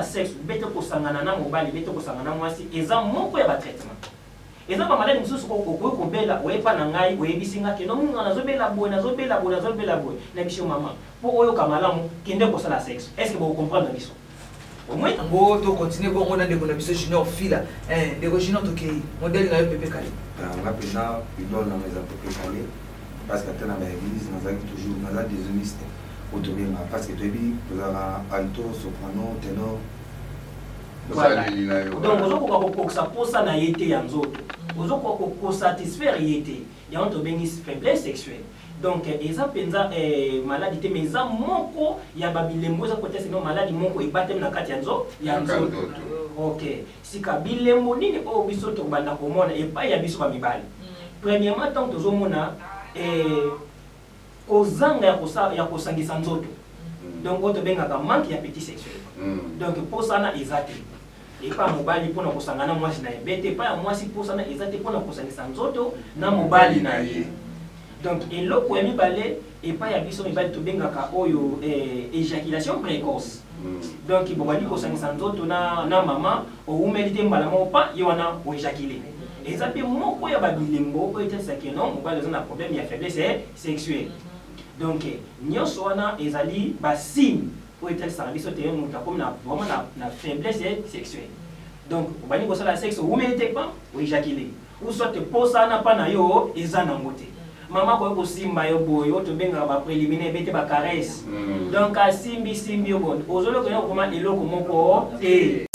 sexe bete kosangana na mobali bete kosangana mwasi eza moko ya ba traitement eza ba maladi misusu ko kobela oyepa na ngai oyebisinga ke no munga nazobela boye na biso mama po oyo kamalamu kende kosala sexe est-ce que vous comprenez biso au moins bon to continuer bon on a des biso junior fila des junior to ke modèle na pepe kali nga pena idole na meza pepe kali parce que tena ba église nazaki toujours naza déshoneste autobenga parce que toyebi tozala alto soprano ténor voilà. Donc ozokoka posa na yete ya nzoto ozokoka satisfaire yete ya on to bengi faiblesse sexuelle donc eza penza maladie te mais eza moko ya babilembo eza côté sinon maladie moko ebatem na kati ya nzoto OK sika bilembo nini o biso to banda komona epai ya biso ba mibali premièrement tant tozomona kozanga ya kosangisa nzoto donc oto bengaka manque ya appétit sexuel donc posana ezate epa mobali pona kosangana mwasi na ebete epa ya mwasi posana ezate pona kosangisa nzoto na mobali na ye donc eloko ya mibale epa ya biso mibali to bengaka oyo éjaculation précoce donc bobali kosangisa nzoto na mama oumeli te mbala moko pa ye wana oéjaculer eza pe moko ya babilembo oyo etasaki non mobali aza na problème ya faiblesse sexuelle donc nyonso wana ezali basigne oyo etasaka biso te moto akomi vraiment na faiblesse sexuelle donc obali kosala sexe oumeli te pa oéjaculer ou soit posana pa na yo eza nango te mama koyo kosimba yo boye oyo tobengaka bapréliminaire bete bacaresse donc asimbi yo bon ozoloka yo koma eloko moko te